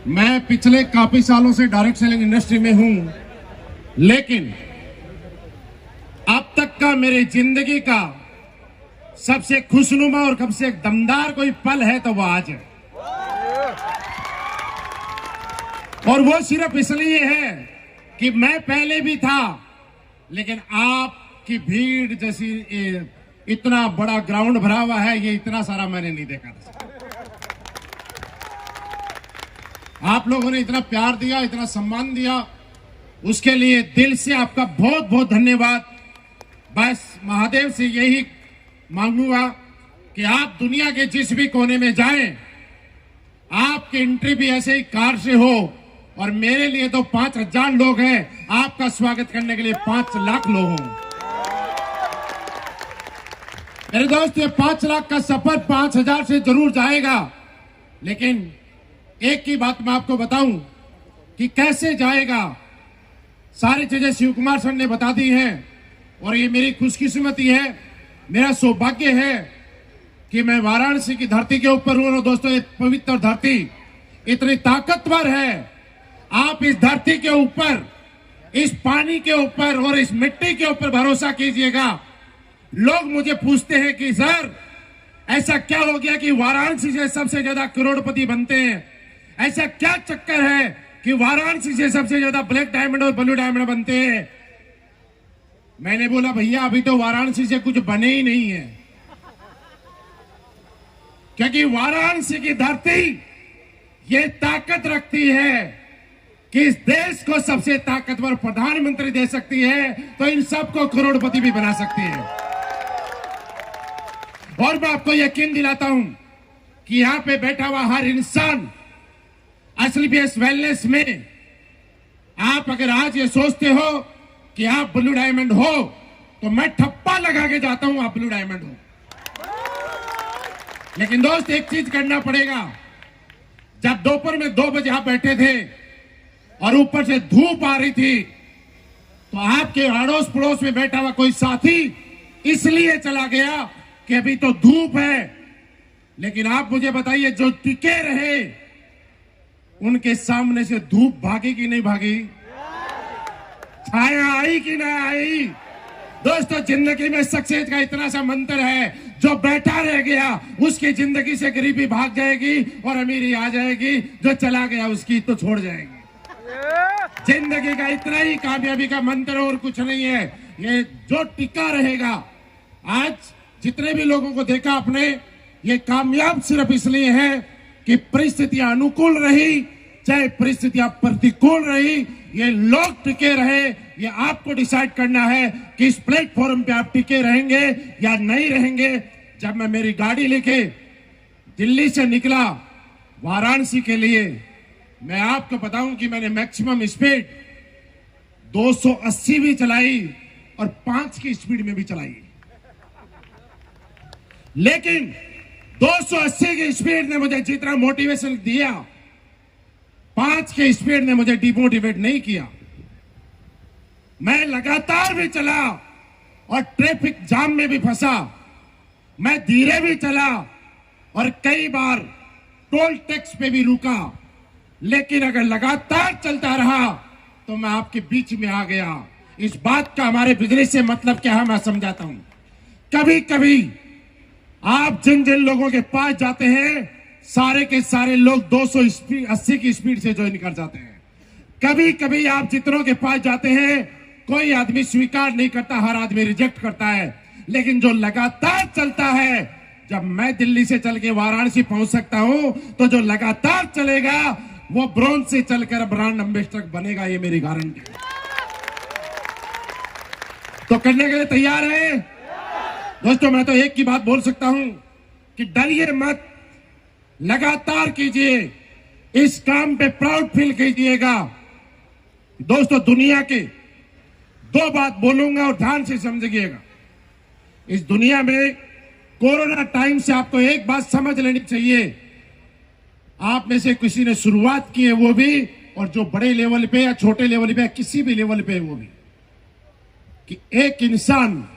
मैं पिछले काफी सालों से डायरेक्ट सेलिंग इंडस्ट्री में हूं, लेकिन अब तक का मेरी जिंदगी का सबसे खुशनुमा और सबसे दमदार कोई पल है तो वो आज है। और वो सिर्फ इसलिए है कि मैं पहले भी था, लेकिन आपकी भीड़ जैसी इतना बड़ा ग्राउंड भरा हुआ है, ये इतना सारा मैंने नहीं देखा था। आप लोगों ने इतना प्यार दिया, इतना सम्मान दिया, उसके लिए दिल से आपका बहुत बहुत धन्यवाद। बस महादेव से यही मांगूंगा कि आप दुनिया के जिस भी कोने में जाएं, आपकी एंट्री भी ऐसे ही कार से हो। और मेरे लिए तो 5,000 लोग हैं, आपका स्वागत करने के लिए 5 लाख लोग हों। मेरे दोस्त, ये 5 लाख का सफर 5,000 से जरूर जाएगा, लेकिन एक की बात मैं आपको बताऊं कि कैसे जाएगा। सारी चीजें शिव कुमार सर ने बता दी हैं, और ये मेरी खुशकिस्मती है, मेरा सौभाग्य है कि मैं वाराणसी की धरती के ऊपर हूं। दोस्तों, ये पवित्र धरती इतनी ताकतवर है। आप इस धरती के ऊपर, इस पानी के ऊपर और इस मिट्टी के ऊपर भरोसा कीजिएगा। लोग मुझे पूछते हैं कि सर, ऐसा क्या हो गया कि वाराणसी से सबसे ज्यादा करोड़पति बनते हैं? ऐसा क्या चक्कर है कि वाराणसी से सबसे ज्यादा ब्लैक डायमंड और ब्लू डायमंड बनते हैं? मैंने बोला, भैया अभी तो वाराणसी से कुछ बने ही नहीं है, क्योंकि वाराणसी की धरती ये ताकत रखती है कि इस देश को सबसे ताकतवर प्रधानमंत्री दे सकती है, तो इन सबको करोड़पति भी बना सकती है। और मैं आपको यकीन दिलाता हूं कि यहां पे बैठा हुआ हर इंसान एसएलबीएस वेलनेस में, आप अगर आज ये सोचते हो कि आप ब्लू डायमंड हो, तो मैं ठप्पा लगा के जाता हूं आप ब्लू डायमंड हो। लेकिन दोस्त, एक चीज करना पड़ेगा। जब दोपहर में 2 बजे आप बैठे थे और ऊपर से धूप आ रही थी, तो आपके अड़ोस पड़ोस में बैठा हुआ कोई साथी इसलिए चला गया कि अभी तो धूप है। लेकिन आप मुझे बताइए, जो टिके रहे, उनके सामने से धूप भागी कि नहीं भागी? छाया आई कि नहीं आई? दोस्तों, जिंदगी में सक्सेस का इतना सा मंत्र है, जो बैठा रह गया उसकी जिंदगी से गरीबी भाग जाएगी और अमीरी आ जाएगी, जो चला गया उसकी तो छोड़ जाएगी। जिंदगी का इतना ही कामयाबी का मंत्र, और कुछ नहीं है। ये जो टिका रहेगा, आज जितने भी लोगों को देखा आपने, ये कामयाब सिर्फ इसलिए है कि परिस्थितियां अनुकूल रही, चाहे परिस्थितियां प्रतिकूल रही, ये लोग टिके रहे। ये आपको डिसाइड करना है कि इस प्लेटफॉर्म पे आप टिके रहेंगे या नहीं रहेंगे। जब मैं मेरी गाड़ी लेके दिल्ली से निकला वाराणसी के लिए, मैं आपको बताऊं कि मैंने मैक्सिमम स्पीड 280 भी चलाई और 5 की स्पीड में भी चलाई, लेकिन 280 की स्पीड ने मुझे जितना मोटिवेशन दिया, 5 की स्पीड ने मुझे डिमोटिवेट नहीं किया। मैं लगातार भी चला और ट्रैफिक जाम में भी फंसा, मैं धीरे भी चला और कई बार टोल टैक्स पे भी रुका, लेकिन अगर लगातार चलता रहा तो मैं आपके बीच में आ गया। इस बात का हमारे बिजनेस से मतलब क्या है, मैं समझाता हूं। कभी कभी आप जिन जिन लोगों के पास जाते हैं, सारे के सारे लोग 280 की स्पीड से ज्वाइन कर जाते हैं। कभी कभी आप जितनों के पास जाते हैं, कोई आदमी स्वीकार नहीं करता, हर आदमी रिजेक्ट करता है। लेकिन जो लगातार चलता है, जब मैं दिल्ली से चल के वाराणसी पहुंच सकता हूं, तो जो लगातार चलेगा वो ब्रॉन्ज से चलकर ब्रांड एम्बेसडर बनेगा, ये मेरी गारंटी। तो करने के लिए तैयार है दोस्तों? मैं तो एक की बात बोल सकता हूं कि डरिए मत, लगातार कीजिए, इस काम पे प्राउड फील कीजिएगा। दोस्तों, दुनिया के 2 बात बोलूंगा और ध्यान से समझिएगा। इस दुनिया में कोरोना टाइम से आपको एक बात समझ लेनी चाहिए, आप में से किसी ने शुरुआत की है वो भी, और जो बड़े लेवल पे या छोटे लेवल पे या किसी भी लेवल पे वो भी, कि एक इंसान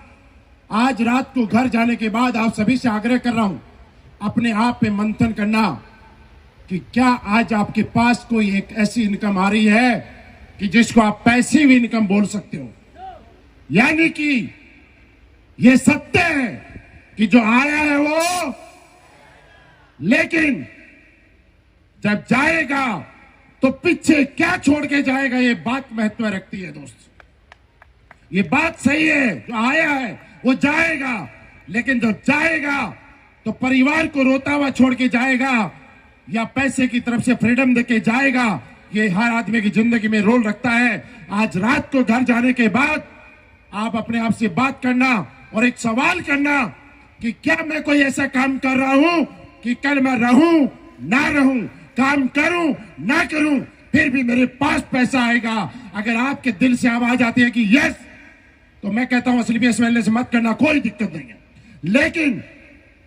आज रात को घर जाने के बाद आप सभी से आग्रह कर रहा हूं, अपने आप पे मंथन करना कि क्या आज आपके पास कोई एक ऐसी इनकम आ रही है कि जिसको आप पैसिव इनकम बोल सकते हो। यानी कि ये सत्य है कि जो आया है वो, लेकिन जब जाएगा तो पीछे क्या छोड़ के जाएगा, ये बात महत्व रखती है दोस्त। ये बात सही है, जो आया है वो जाएगा, लेकिन जो जाएगा तो परिवार को रोता हुआ छोड़ के जाएगा या पैसे की तरफ से फ्रीडम देके जाएगा। ये हर आदमी की जिंदगी में रोल रखता है। आज रात को घर जाने के बाद आप अपने आप से बात करना और एक सवाल करना कि क्या मैं कोई ऐसा काम कर रहा हूं कि कल मैं रहूं ना रहूं, काम करूं ना करूं, फिर भी मेरे पास पैसा आएगा। अगर आपके दिल से आवाज आती है कि यस, तो मैं कहता हूं स्लीपियस वेलनेस मत करना, कोई दिक्कत नहीं है। लेकिन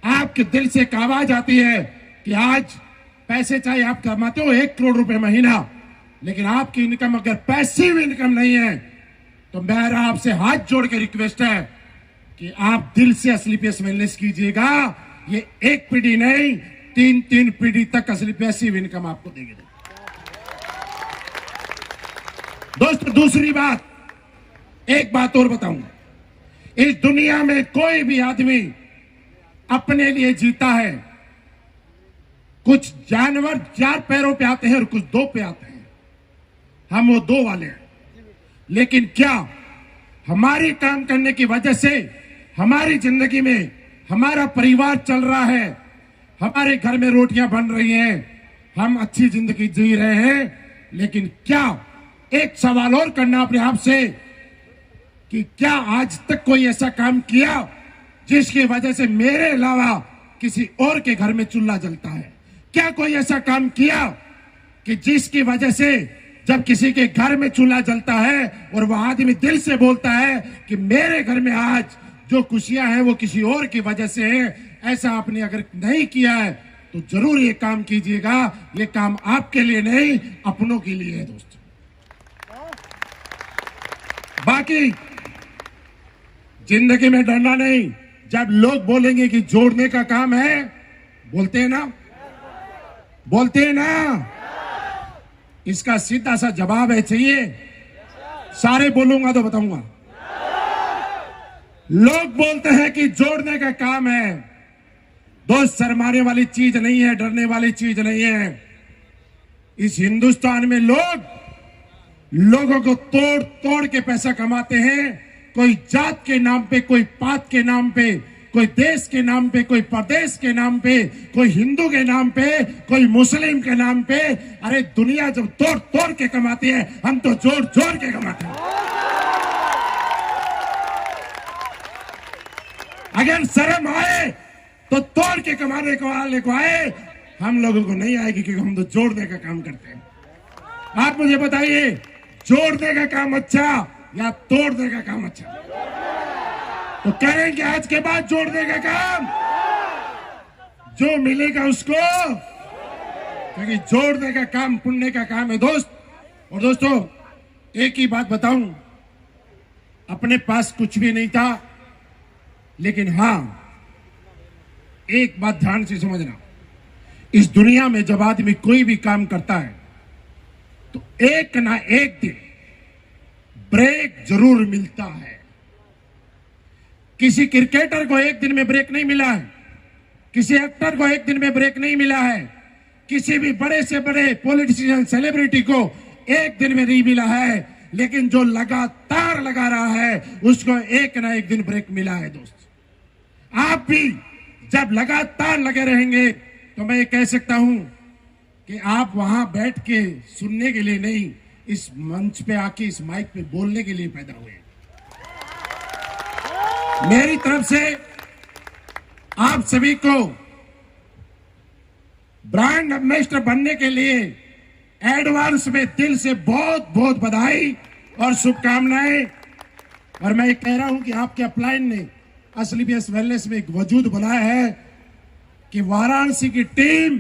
आपके दिल से एक आवाज आती है कि आज पैसे चाहे आप कमाते हो 1 करोड़ रुपए महीना, लेकिन आपकी इनकम अगर पैसिव इनकम नहीं है, तो मेरा आपसे हाथ जोड़ के रिक्वेस्ट है कि आप दिल से स्लीपियस वेलनेस कीजिएगा। ये 1 पीढ़ी नहीं, 3 पीढ़ी तक असली पैसिव इनकम आपको देगी। दोस्तों दूसरी बात, एक बात और बताऊंगा, इस दुनिया में कोई भी आदमी अपने लिए जीता है। कुछ जानवर 4 पैरों पे आते हैं और कुछ 2 पे आते हैं, हम वो 2 वाले हैं। लेकिन क्या हमारी काम करने की वजह से हमारी जिंदगी में हमारा परिवार चल रहा है, हमारे घर में रोटियां बन रही हैं, हम अच्छी जिंदगी जी रहे हैं? लेकिन क्या एक सवाल और करना अपने आप से कि क्या आज तक कोई ऐसा काम किया जिसकी वजह से मेरे अलावा किसी और के घर में चूल्हा जलता है? क्या कोई ऐसा काम किया कि जिसकी वजह से जब किसी के घर में चूल्हा जलता है और वह आदमी दिल से बोलता है कि मेरे घर में आज जो खुशियां हैं वो किसी और की वजह से है? ऐसा आपने अगर नहीं किया है तो जरूर ये काम कीजिएगा। ये काम आपके लिए नहीं, अपनों के लिए है दोस्तों। बाकी जिंदगी में डरना नहीं। जब लोग बोलेंगे कि जोड़ने का काम है, बोलते हैं ना, बोलते हैं ना, इसका सीधा सा जवाब है चाहिए। सारे बोलूंगा तो बताऊंगा। लोग बोलते हैं कि जोड़ने का काम है। दोस्त, शर्माने वाली चीज नहीं है, डरने वाली चीज नहीं है। इस हिंदुस्तान में लोगों को तोड़ तोड़ के पैसा कमाते हैं। कोई जात के नाम पे, कोई पात के नाम पे, कोई देश के नाम पे, कोई प्रदेश के नाम पे, कोई हिंदू के नाम पे, कोई मुस्लिम के नाम पे। अरे दुनिया जब तोड़ तोड़ के कमाती है, हम तो जोड़ जोड़ के कमाते हैं। अगर शर्म आए तो तोड़ के कमाने को वाले को आए, हम लोगों को नहीं आएगी, क्योंकि हम तो जोड़ने का काम करते हैं। आप मुझे बताइए, जोड़ने का काम अच्छा या तोड़ने का काम अच्छा? तो करेंगे आज के बाद जोड़ने का काम, जो मिलेगा उसको, क्योंकि जोड़ने का काम पुण्य का काम है दोस्त। और दोस्तों एक ही बात बताऊं, अपने पास कुछ भी नहीं था, लेकिन हां एक बात ध्यान से समझना, इस दुनिया में जब आदमी कोई भी काम करता है तो एक ना एक दिन ब्रेक जरूर मिलता है। किसी क्रिकेटर को एक दिन में ब्रेक नहीं मिला है, किसी एक्टर को एक दिन में ब्रेक नहीं मिला है, किसी भी बड़े से बड़े पॉलिटिशियन सेलिब्रिटी को एक दिन में नहीं मिला है, लेकिन जो लगातार लगा रहा है उसको एक ना एक दिन ब्रेक मिला है दोस्त। आप भी जब लगातार लगे रहेंगे तो मैं ये कह सकता हूं कि आप वहां बैठ के सुनने के लिए नहीं, इस मंच पे आके इस माइक पे बोलने के लिए पैदा हुए। मेरी तरफ से आप सभी को ब्रांड एम्बेसडर बनने के लिए एडवांस में दिल से बहुत बहुत बधाई और शुभकामनाएं। और मैं ये कह रहा हूं कि आपके अपलाइन ने स्लीपियस वेलनेस में एक वजूद बनाया है कि वाराणसी की टीम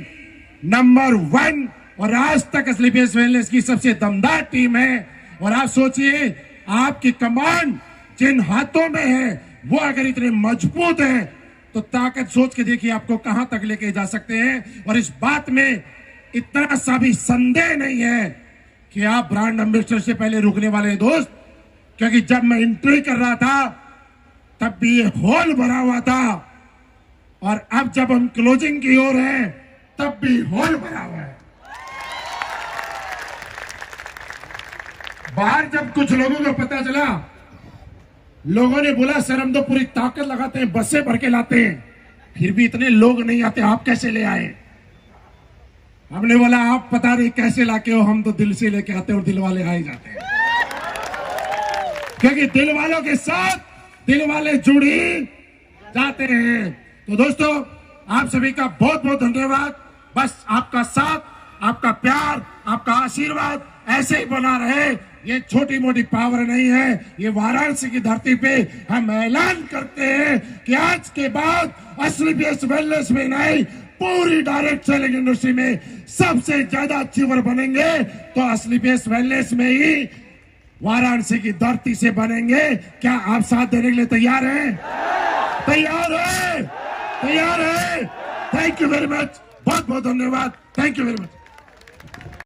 नंबर 1 और आज तक स्लीपियस वेलनेस की सबसे दमदार टीम है। और आप सोचिए, आपकी कमान जिन हाथों में है वो अगर इतने मजबूत है तो ताकत सोच के देखिए आपको कहां तक लेके जा सकते हैं। और इस बात में इतना सा भी संदेह नहीं है कि आप ब्रांड एम्बेसडर से पहले रुकने वाले हैं दोस्त, क्योंकि जब मैं एंट्री कर रहा था तब भी ये हॉल भरा हुआ था, और अब जब हम क्लोजिंग की ओर हैं तब भी हॉल भरा हुआ है। बाहर जब कुछ लोगों को पता चला, लोगों ने बोला सर हम तो पूरी ताकत लगाते हैं, बसें भर के लाते हैं, फिर भी इतने लोग नहीं आते, आप कैसे ले आए? हमने बोला आप पता नहीं कैसे लाके हो, हम तो दिल से लेके आते हैं और दिल वाले आ ही जाते हैं, क्योंकि दिल वालों के साथ दिल वाले जुड़ी जाते हैं। तो दोस्तों आप सभी का बहुत बहुत धन्यवाद। बस आपका साथ, आपका प्यार, आपका आशीर्वाद ऐसे ही बना रहे। ये छोटी मोटी पावर नहीं है, ये वाराणसी की धरती पे हम ऐलान करते हैं कि आज के बाद एसलीपीएस वेलनेस में नहीं, पूरी डायरेक्ट सेलिंग इंडस्ट्री में सबसे ज्यादा अचीवर बनेंगे तो एसलीपीएस वेलनेस में ही वाराणसी की धरती से बनेंगे। क्या आप साथ देने के लिए तैयार हैं? तैयार है? तैयार है? थैंक यू वेरी मच, बहुत बहुत धन्यवाद, थैंक यू वेरी मच।